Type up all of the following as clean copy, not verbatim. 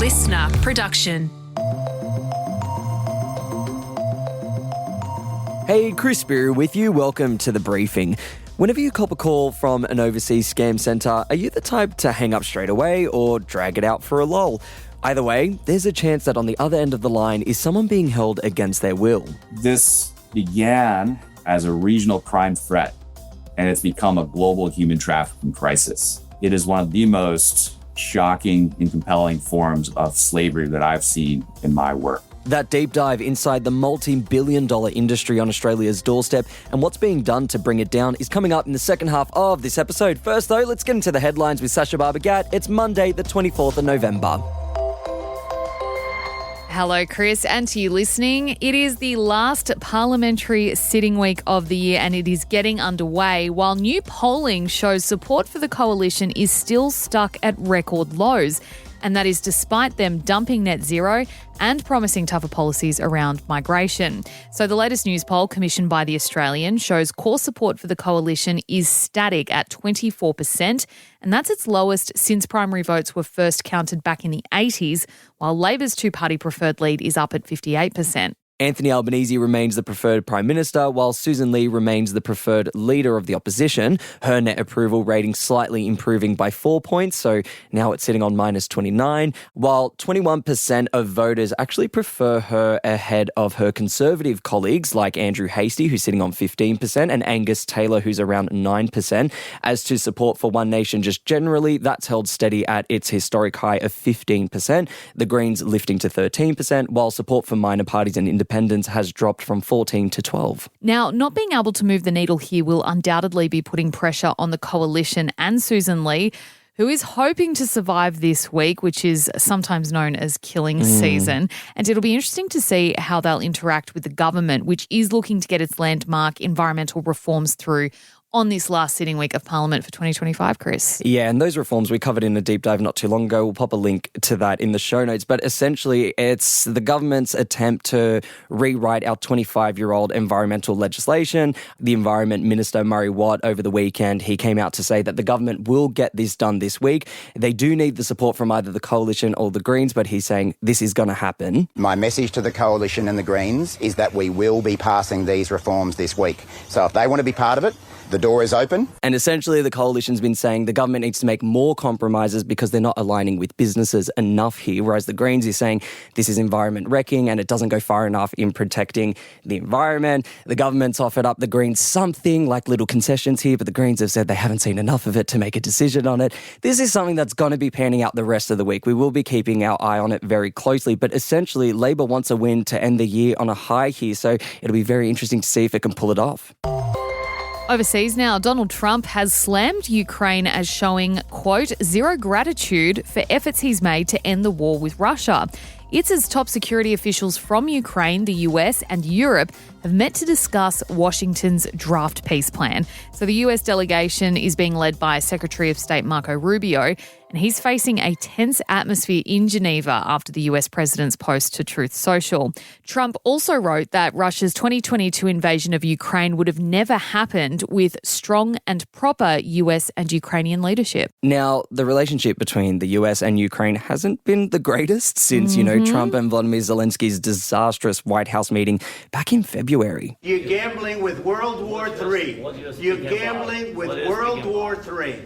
listener production. Hey, Chris Spyrou with you. Welcome to The Briefing. Whenever you cop a call from an overseas scam centre, are you the type to hang up straight away or drag it out for a lull? Either way, there's a chance that on the other end of the line is someone being held against their will. This began as a regional crime threat, and it's become a global human trafficking crisis. It is one of the most shocking and compelling forms of slavery that I've seen in my work. That deep dive inside the multi-billion-dollar industry on Australia's doorstep and what's being done to bring it down is coming up in the second half of this episode. First, though, let's get into the headlines with Sasha Barbagat. It's Monday, the 24th of November. Hello, Chris, and to you listening. It is the last parliamentary sitting week of the year and it is getting underway while new polling shows support for the coalition is still stuck at record lows. And that is despite them dumping net zero and promising tougher policies around migration. So the latest news poll commissioned by The Australian shows core support for the coalition is static at 24%, and that's its lowest since primary votes were first counted back in the 80s, while Labor's two-party preferred lead is up at 58%. Anthony Albanese remains the preferred Prime Minister, while Susan Lee remains the preferred Leader of the Opposition. Her net approval rating slightly improving by 4 points, so now it's sitting on minus 29, while 21% of voters actually prefer her ahead of her Conservative colleagues like Andrew Hastie, who's sitting on 15%, and Angus Taylor, who's around 9%. As to support for One Nation just generally, that's held steady at its historic high of 15%, the Greens lifting to 13%, while support for minor parties and independents has dropped from 14 to 12. Now, not being able to move the needle here will undoubtedly be putting pressure on the coalition and Susan Lee, who is hoping to survive this week, which is sometimes known as killing season. And it'll be interesting to see how they'll interact with the government, which is looking to get its landmark environmental reforms through on this last sitting week of Parliament for 2025, Chris. Yeah, and those reforms we covered in a deep dive not too long ago. We'll pop a link to that in the show notes. But essentially, it's the government's attempt to rewrite our 25-year-old environmental legislation. The Environment Minister, Murray Watt, over the weekend, he came out to say that the government will get this done this week. They do need the support from either the Coalition or the Greens, but he's saying this is going to happen. My message to the Coalition and the Greens is that we will be passing these reforms this week. So if they want to be part of it, the door is open. And essentially, the coalition's been saying the government needs to make more compromises because they're not aligning with businesses enough here, whereas the Greens is saying this is environment wrecking and it doesn't go far enough in protecting the environment. The government's offered up the Greens something like little concessions here, but the Greens have said they haven't seen enough of it to make a decision on it. This is something that's going to be panning out the rest of the week. We will be keeping our eye on it very closely, but essentially, Labor wants a win to end the year on a high here, so it'll be very interesting to see if it can pull it off. Overseas now, Donald Trump has slammed Ukraine as showing, quote, zero gratitude for efforts he's made to end the war with Russia. It's as top security officials from Ukraine, the US and Europe have met to discuss Washington's draft peace plan. So the US delegation is being led by Secretary of State Marco Rubio, and he's facing a tense atmosphere in Geneva after the US president's post to Truth Social. Trump also wrote that Russia's 2022 invasion of Ukraine would have never happened with strong and proper US and Ukrainian leadership. Now, the relationship between the US and Ukraine hasn't been the greatest since, Trump and Volodymyr Zelensky's disastrous White House meeting back in February. You're gambling with World War III. You're gambling with World War III.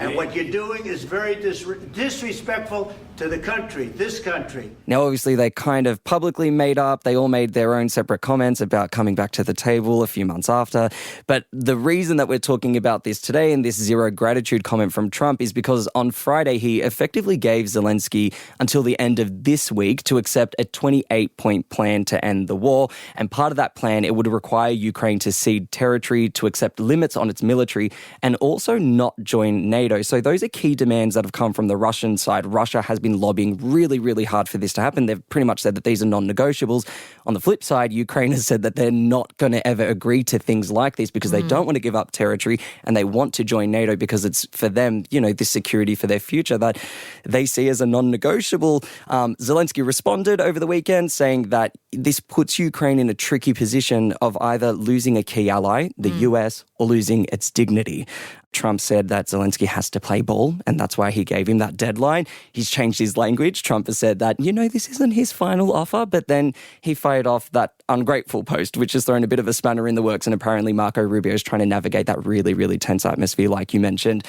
And what you're doing is very disrespectful to the country, this country. Now, obviously, they kind of publicly made up. They all made their own separate comments about coming back to the table a few months after. But the reason that we're talking about this today and this zero gratitude comment from Trump is because on Friday, he effectively gave Zelenskyy until the end of this week to accept a 28-point plan to end the war. And part of that plan, it would require Ukraine to cede territory, to accept limits on its military, and also not join NATO. So those are key demands that have come from the Russian side. Russia has been lobbying really, really hard for this to happen. They've pretty much said that these are non-negotiables. On the flip side, Ukraine has said that they're not going to ever agree to things like this because they don't want to give up territory and they want to join NATO because it's for them, this security for their future that they see as a non-negotiable. Zelenskyy responded over the weekend saying that this puts Ukraine in a tricky position of either losing a key ally, the US, or losing its dignity. Trump said that Zelenskyy has to play ball, and that's why he gave him that deadline. He's changed his language. Trump has said that, this isn't his final offer, but then he fired off that ungrateful post, which has thrown a bit of a spanner in the works, and apparently Marco Rubio is trying to navigate that really, really tense atmosphere, like you mentioned.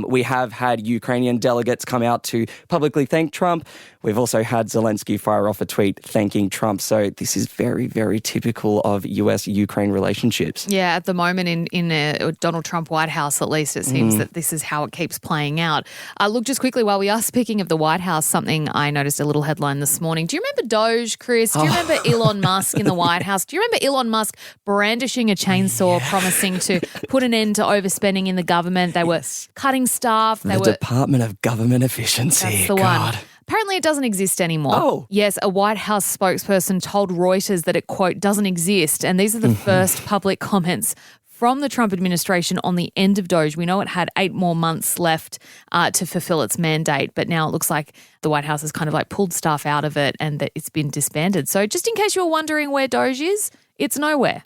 We have had Ukrainian delegates come out to publicly thank Trump. We've also had Zelenskyy fire off a tweet thanking Trump. So this is very, very typical of US-Ukraine relationships. Yeah, at the moment in a Donald Trump White House, at least, it seems that this is how it keeps playing out. Look, just quickly, while we are speaking of the White House, something I noticed a little headline this morning. Do you remember Doge, Chris? Do you remember Elon Musk in the White House? Do you remember Elon Musk brandishing a chainsaw, promising to put an end to overspending in the government? They were cutting staff. The Department of Government Efficiency. That's the one. Apparently it doesn't exist anymore. Oh. Yes, a White House spokesperson told Reuters that it, quote, doesn't exist. And these are the first public comments from the Trump administration on the end of Doge. We know it had 8 more months left to fulfill its mandate, but now it looks like the White House has kind of like pulled staff out of it and that it's been disbanded. So just in case you were wondering where Doge is, it's nowhere.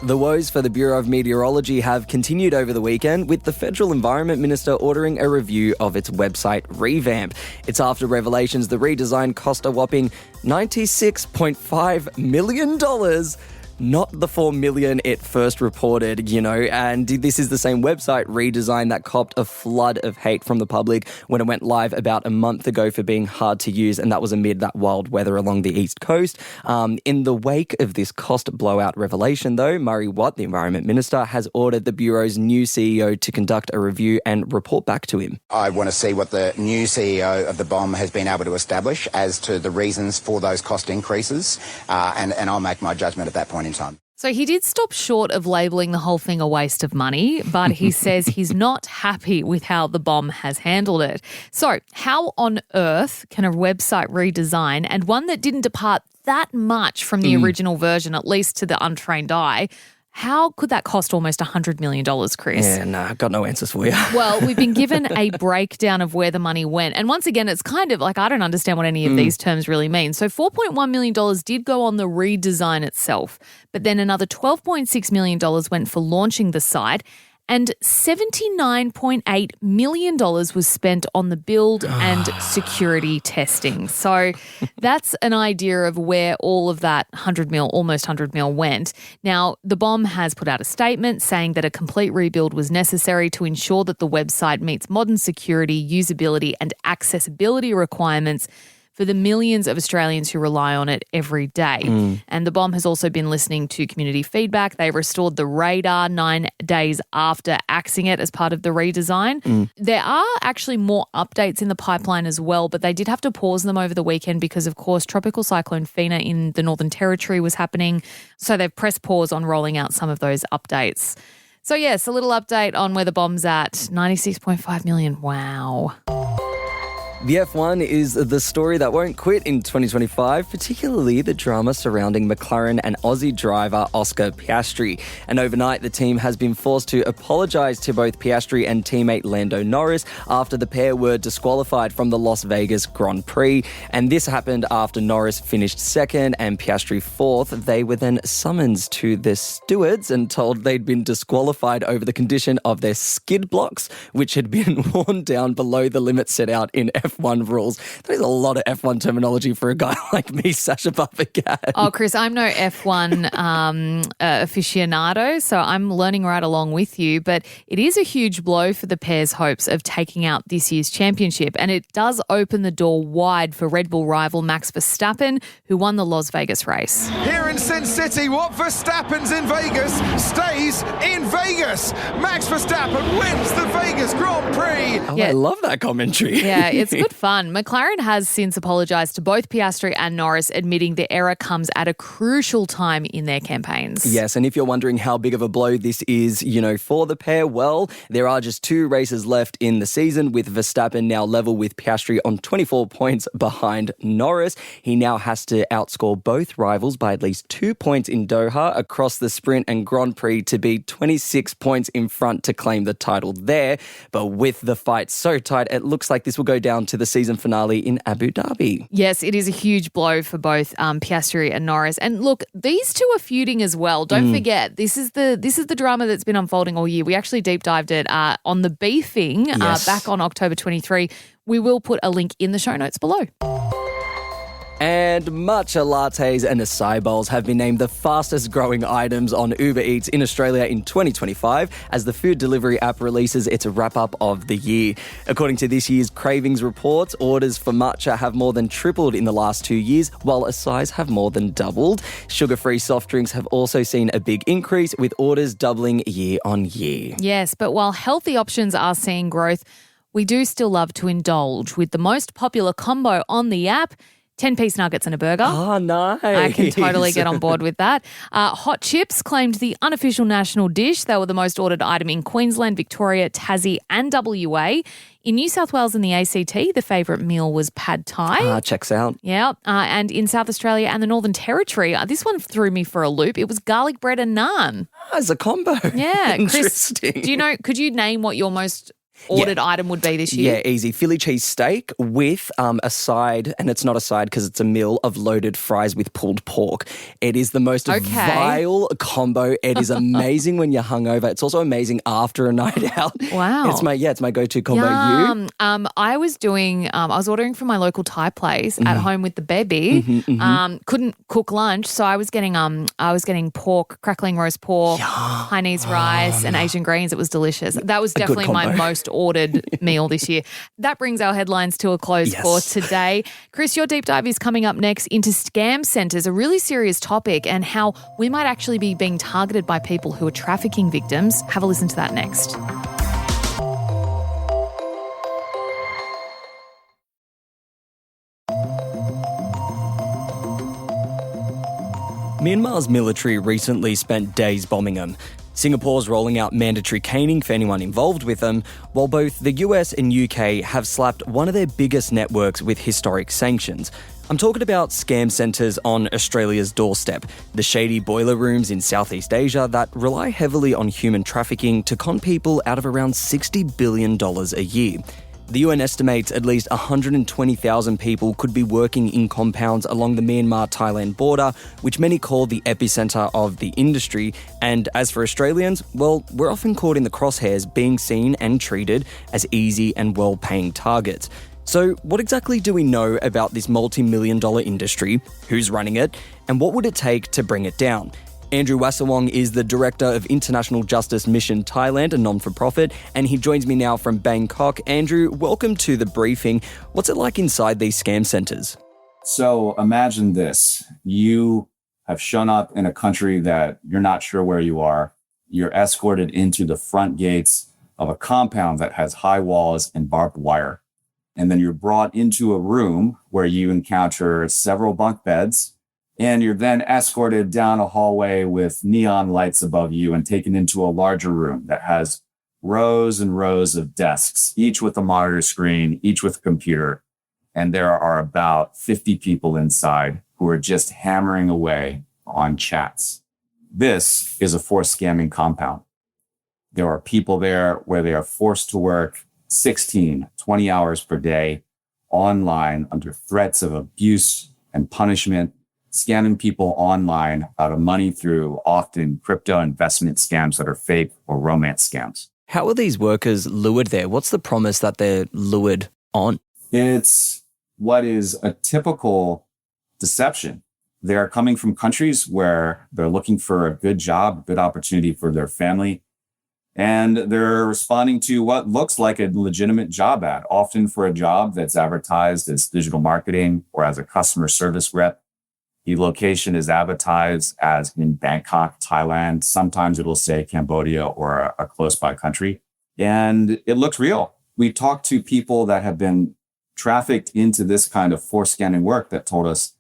The woes for the Bureau of Meteorology have continued over the weekend, with the Federal Environment Minister ordering a review of its website revamp. It's after revelations the redesign cost a whopping $96.5 million. Not the $4 million it first reported, and this is the same website redesign that copped a flood of hate from the public when it went live about a month ago for being hard to use, and that was amid that wild weather along the East Coast. In the wake of this cost blowout revelation, though, Murray Watt, the Environment Minister, has ordered the Bureau's new CEO to conduct a review and report back to him. I want to see what the new CEO of the BOM has been able to establish as to the reasons for those cost increases, and I'll make my judgment at that point in time. So he did stop short of labelling the whole thing a waste of money, but he says he's not happy with how the BOM has handled it. So how on earth can a website redesign, and one that didn't depart that much from the original version, at least to the untrained eye, how could that cost almost $100 million, Chris? Yeah, I've got no answers for you. Well, we've been given a breakdown of where the money went. And once again, it's kind of like, I don't understand what any of these terms really mean. So $4.1 million did go on the redesign itself, but then another $12.6 million went for launching the site. And $79.8 million was spent on the build and security testing. So that's an idea of where all of that almost 100 mil went. Now, the BOM has put out a statement saying that a complete rebuild was necessary to ensure that the website meets modern security, usability and accessibility requirements for the millions of Australians who rely on it every day. And the BOM has also been listening to community feedback. They restored the radar 9 days after axing it as part of the redesign. There are actually more updates in the pipeline as well, but they did have to pause them over the weekend because, of course, Tropical Cyclone Fina in the Northern Territory was happening. So they've pressed pause on rolling out some of those updates. So, yes, a little update on where the BOM's at. $96.5 million. Wow. The F1 is the story that won't quit in 2025, particularly the drama surrounding McLaren and Aussie driver Oscar Piastri. And overnight, the team has been forced to apologise to both Piastri and teammate Lando Norris after the pair were disqualified from the Las Vegas Grand Prix. And this happened after Norris finished second and Piastri fourth. They were then summoned to the stewards and told they'd been disqualified over the condition of their skid blocks, which had been worn down below the limit set out in F1 rules. There's a lot of F1 terminology for a guy like me, Sasha Papagat. Oh, Chris, I'm no F1 aficionado, so I'm learning right along with you, but it is a huge blow for the pair's hopes of taking out this year's championship, and it does open the door wide for Red Bull rival Max Verstappen, who won the Las Vegas race. Here in Sin City, what Verstappen's in Vegas stays in Vegas. Max Verstappen wins the Vegas Grand Prix. Oh, yeah. I love that commentary. Yeah, it's good fun. McLaren has since apologised to both Piastri and Norris, admitting the error comes at a crucial time in their campaigns. Yes, and if you're wondering how big of a blow this is, for the pair, well, there are just 2 races left in the season, with Verstappen now level with Piastri on 24 points behind Norris. He now has to outscore both rivals by at least 2 points in Doha across the sprint and Grand Prix to be 26 points in front to claim the title there. But with the fight so tight, it looks like this will go down to the season finale in Abu Dhabi. Yes, it is a huge blow for both Piastri and Norris. And look, these two are feuding as well. Don't forget, this is the drama that's been unfolding all year. We actually deep dived it on the beefing back on October 23. We will put a link in the show notes below. And matcha lattes and acai bowls have been named the fastest growing items on Uber Eats in Australia in 2025 as the food delivery app releases its wrap-up of the year. According to this year's Cravings report, orders for matcha have more than tripled in the last 2 years, while acais have more than doubled. Sugar-free soft drinks have also seen a big increase, with orders doubling year on year. Yes, but while healthy options are seeing growth, we do still love to indulge with the most popular combo on the app, 10-piece nuggets and a burger. Oh, nice. I can totally get on board with that. Hot chips claimed the unofficial national dish. They were the most ordered item in Queensland, Victoria, Tassie and WA. In New South Wales and the ACT, the favourite meal was pad thai. Checks out. Yeah. And in South Australia and the Northern Territory, this one threw me for a loop. It was garlic bread and naan. As a combo. Yeah. Interesting. Chris, could you name what your most ordered item would be this year? Yeah, easy. Philly cheese steak with a side, and it's not a side because it's a meal of loaded fries with pulled pork. It is the most vile combo. It is amazing when you're hungover. It's also amazing after a night out. Wow. It's my go-to combo. Yum. I was ordering from my local Thai place at home with the baby. Couldn't cook lunch, so I was getting pork, crackling roast pork, Chinese rice, and Asian greens. It was delicious. That was definitely my most ordered meal this year. That brings our headlines to a close for today. Chris, your deep dive is coming up next into scam centres, a really serious topic, and how we might actually be being targeted by people who are trafficking victims. Have a listen to that next. Myanmar's military recently spent days bombing them. Singapore's rolling out mandatory caning for anyone involved with them, while both the US and UK have slapped one of their biggest networks with historic sanctions. I'm talking about scam centres on Australia's doorstep, the shady boiler rooms in Southeast Asia that rely heavily on human trafficking to con people out of around $60 billion a year. The UN estimates at least 120,000 people could be working in compounds along the Myanmar-Thailand border, which many call the epicentre of the industry. And as for Australians, well, we're often caught in the crosshairs, being seen and treated as easy and well-paying targets. So what exactly do we know about this multi-million-dollar industry, who's running it, and what would it take to bring it down? Andrew Wasuwongse is the director of International Justice Mission Thailand, a non-for-profit, and he joins me now from Bangkok. Andrew, welcome to the briefing. What's it like inside these scam centres? So imagine this. You have shown up in a country that you're not sure where you are. You're escorted into the front gates of a compound that has high walls and barbed wire. And then you're brought into a room where you encounter several bunk beds. And you're then escorted down a hallway with neon lights above you and taken into a larger room that has rows and rows of desks, each with a monitor screen, each with a computer. And there are about 50 people inside who are just hammering away on chats. This is a forced scamming compound. There are people there where they are forced to work 16, 20 hours per day online under threats of abuse and punishment, scamming people online out of money through often crypto investment scams that are fake or romance scams. How are these workers lured there? What's the promise that they're lured on? It's what is a typical deception. They are coming from countries where they're looking for a good job, a good opportunity for their family, and they're responding to what looks like a legitimate job ad, often for a job that's advertised as digital marketing or as a customer service rep. The location is advertised as in Bangkok, Thailand. Sometimes it'll say Cambodia or a close by country. And it looks real. We talked to people that have been trafficked into this kind of forced scanning work that told us,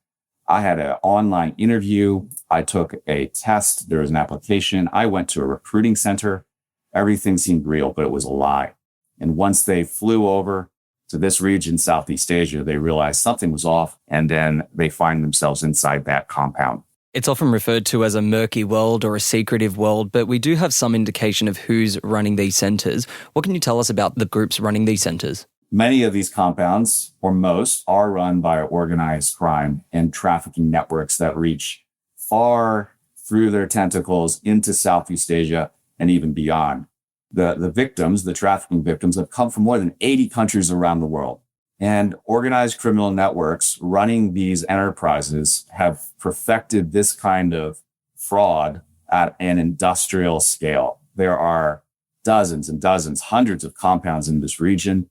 I had an online interview. I took a test. There was an application. I went to a recruiting center. Everything seemed real, but it was a lie. And once they flew over to this region, Southeast Asia, they realized something was off, and then they find themselves inside that compound. It's often referred to as a murky world or a secretive world, but we do have some indication of who's running these centres. What can you tell us about the groups running these centres? Many of these compounds, or most, are run by organized crime and trafficking networks that reach far through their tentacles into Southeast Asia and even beyond. The victims, the trafficking victims, have come from more than 80 countries around the world. And organized criminal networks running these enterprises have perfected this kind of fraud at an industrial scale. There are dozens and dozens, hundreds of compounds in this region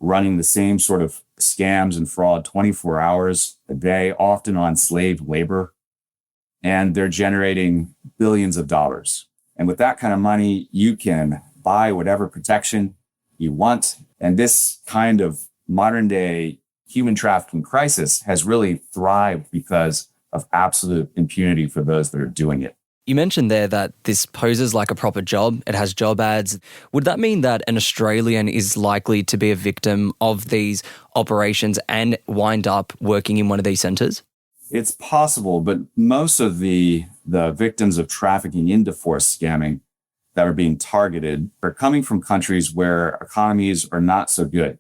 running the same sort of scams and fraud 24 hours a day, often on slave labor. And they're generating billions of dollars. And with that kind of money, you can buy whatever protection you want. And this kind of modern day human trafficking crisis has really thrived because of absolute impunity for those that are doing it. You mentioned there that this poses like a proper job. It has job ads. Would that mean that an Australian is likely to be a victim of these operations and wind up working in one of these centres? It's possible, but most of the victims of trafficking into forced scamming that are being targeted are coming from countries where economies are not so good.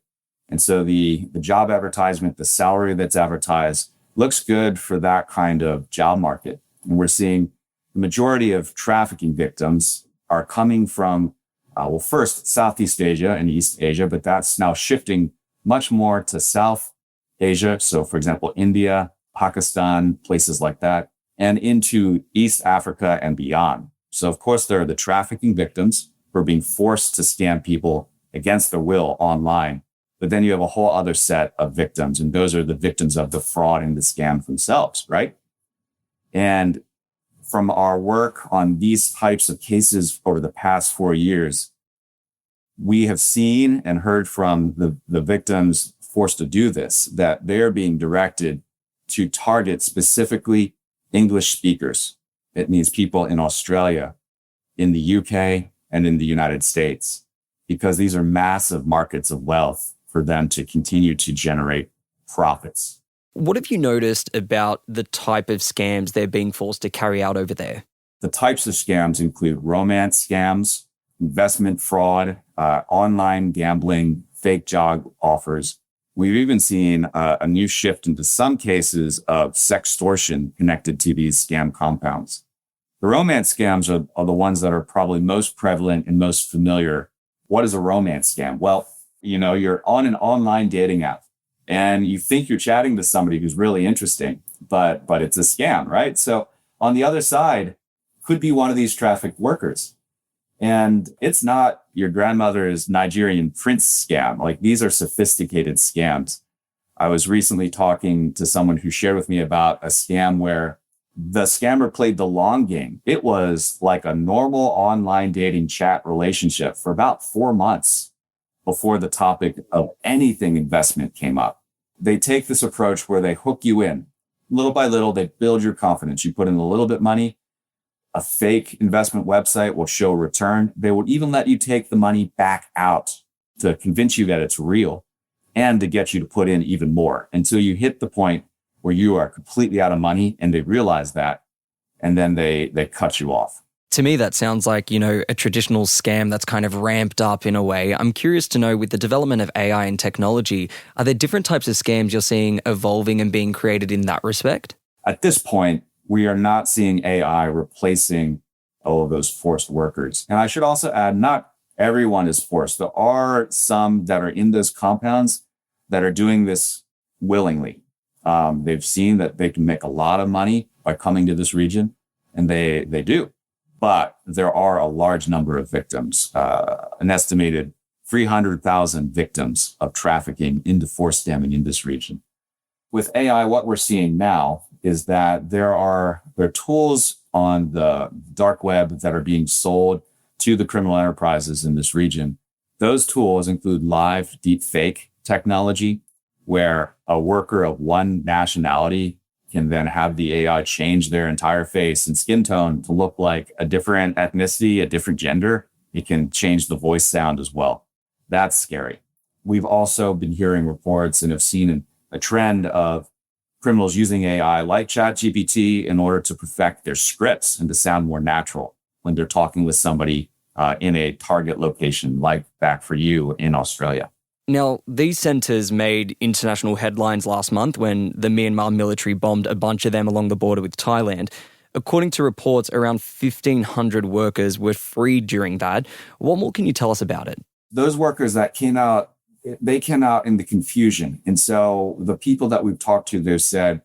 And so the job advertisement, the salary that's advertised looks good for that kind of job market. And we're seeing the majority of trafficking victims are coming from, first Southeast Asia and East Asia, but that's now shifting much more to South Asia. So for example, India, Pakistan, places like that, and into East Africa and beyond. So of course, there are the trafficking victims who are being forced to scam people against their will online. But then you have a whole other set of victims, and those are the victims of the fraud and the scam themselves, right? And from our work on these types of cases over the past 4 years, we have seen and heard from the victims forced to do this, that they're being directed to target specifically English speakers. It means people in Australia, in the UK, and in the United States, because these are massive markets of wealth for them to continue to generate profits. What have you noticed about the type of scams they're being forced to carry out over there? The types of scams include romance scams, investment fraud, online gambling, fake job offers. We've even seen a new shift into some cases of sextortion connected to these scam compounds. The romance scams are the ones that are probably most prevalent and most familiar. What is a romance scam? Well, you're on an online dating app and you think you're chatting to somebody who's really interesting, but it's a scam, right? So on the other side could be one of these trafficked workers. And it's not your grandmother's Nigerian prince scam. Like, these are sophisticated scams. I was recently talking to someone who shared with me about a scam where the scammer played the long game. It was like a normal online dating chat relationship for about 4 months before the topic of anything investment came up. They take this approach where they hook you in. Little by little, they build your confidence. You put in a little bit of money, a fake investment website will show return. They will even let you take the money back out to convince you that it's real and to get you to put in even more until you hit the point where you are completely out of money, and they realize that, and then they cut you off. To me, that sounds like, a traditional scam that's kind of ramped up in a way. I'm curious to know, with the development of AI and technology, are there different types of scams you're seeing evolving and being created in that respect? At this point, we are not seeing AI replacing all of those forced workers. And I should also add, not everyone is forced. There are some that are in those compounds that are doing this willingly. They've seen that they can make a lot of money by coming to this region, and they do. But there are a large number of victims, an estimated 300,000 victims of trafficking into forced scamming in this region. With AI, what we're seeing now is that there are tools on the dark web that are being sold to the criminal enterprises in this region. Those tools include live deep fake technology, where a worker of one nationality can then have the AI change their entire face and skin tone to look like a different ethnicity, a different gender. It can change the voice sound as well. That's scary. We've also been hearing reports and have seen a trend of criminals using AI like ChatGPT in order to perfect their scripts and to sound more natural when they're talking with somebody in a target location like Back for You in Australia. Now, these centres made international headlines last month when the Myanmar military bombed a bunch of them along the border with Thailand. According to reports, around 1,500 workers were freed during that. What more can you tell us about it? Those workers that came out, they came out in the confusion. And so the people that we've talked to, they've said,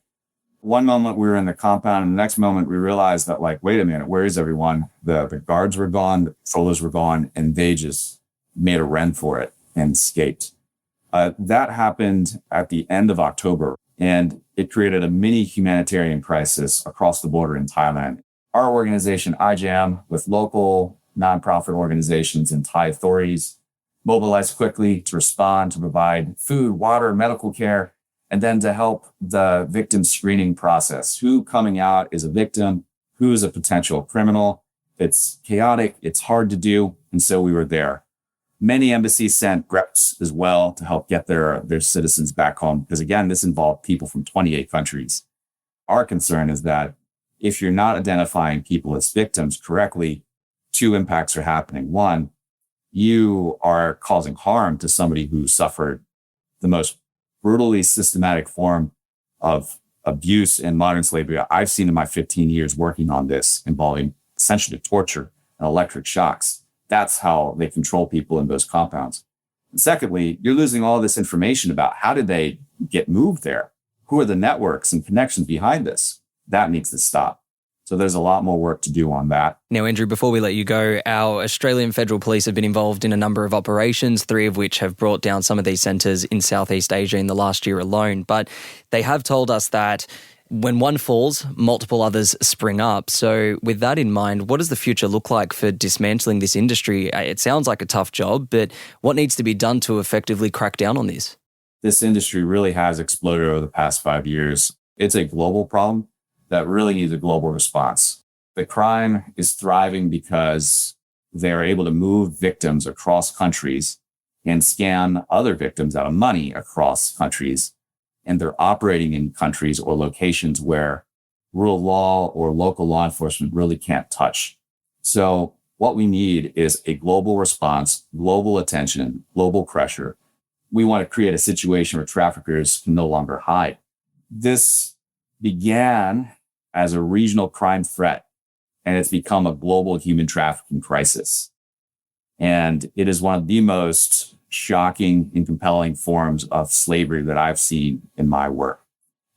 one moment we were in the compound and the next moment we realized that, like, wait a minute, where is everyone? The guards were gone, the patrollers were gone, and they just made a run for it and escaped. That happened at the end of October, and it created a mini humanitarian crisis across the border in Thailand. Our organization, IJAM, with local nonprofit organizations and Thai authorities, mobilized quickly to respond, to provide food, water, medical care, and then to help the victim screening process. Who coming out is a victim? Who is a potential criminal? It's chaotic. It's hard to do. And so we were there. Many embassies sent reps as well to help get their citizens back home. Because again, this involved people from 28 countries. Our concern is that if you're not identifying people as victims correctly, two impacts are happening. One, you are causing harm to somebody who suffered the most brutally systematic form of abuse in modern slavery I've seen in my 15 years working on this, involving essentially torture and electric shocks. That's how they control people in those compounds. And secondly, you're losing all this information about how did they get moved there? Who are the networks and connections behind this? That needs to stop. So there's a lot more work to do on that. Now, Andrew, before we let you go, our Australian Federal Police have been involved in a number of operations, 3 of which have brought down some of these centres in Southeast Asia in the last year alone. But they have told us that when one falls, multiple others spring up. So with that in mind, what does the future look like for dismantling this industry? It sounds like a tough job, but what needs to be done to effectively crack down on this? This industry really has exploded over the past 5 years. It's a global problem that really needs a global response. The crime is thriving because they're able to move victims across countries and scam other victims out of money across countries. And they're operating in countries or locations where rule of law or local law enforcement really can't touch. So what we need is a global response, global attention, global pressure. We want to create a situation where traffickers can no longer hide. This began as a regional crime threat, and it's become a global human trafficking crisis. And it is one of the most shocking and compelling forms of slavery that I've seen in my work.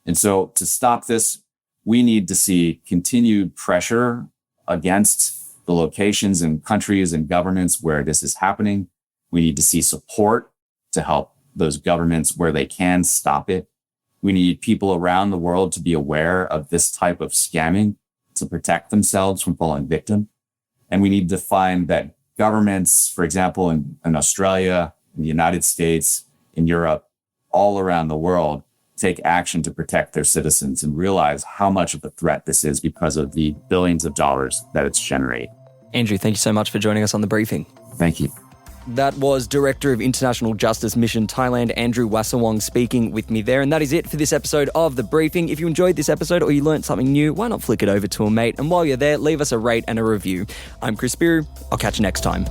And so to stop this, we need to see continued pressure against the locations and countries and governments where this is happening. We need to see support to help those governments where they can stop it. We need people around the world to be aware of this type of scamming to protect themselves from falling victim. And we need to find that governments, for example, in Australia, in the United States, in Europe, all around the world, take action to protect their citizens and realize how much of a threat this is because of the billions of dollars that it's generating. Andrew, thank you so much for joining us on The Briefing. Thank you. That was Director of International Justice Mission Thailand, Andrew Wasuwongse, speaking with me there. And that is it for this episode of The Briefing. If you enjoyed this episode or you learned something new, why not flick it over to a mate? And while you're there, leave us a rate and a review. I'm Spyrou. I'll catch you next time.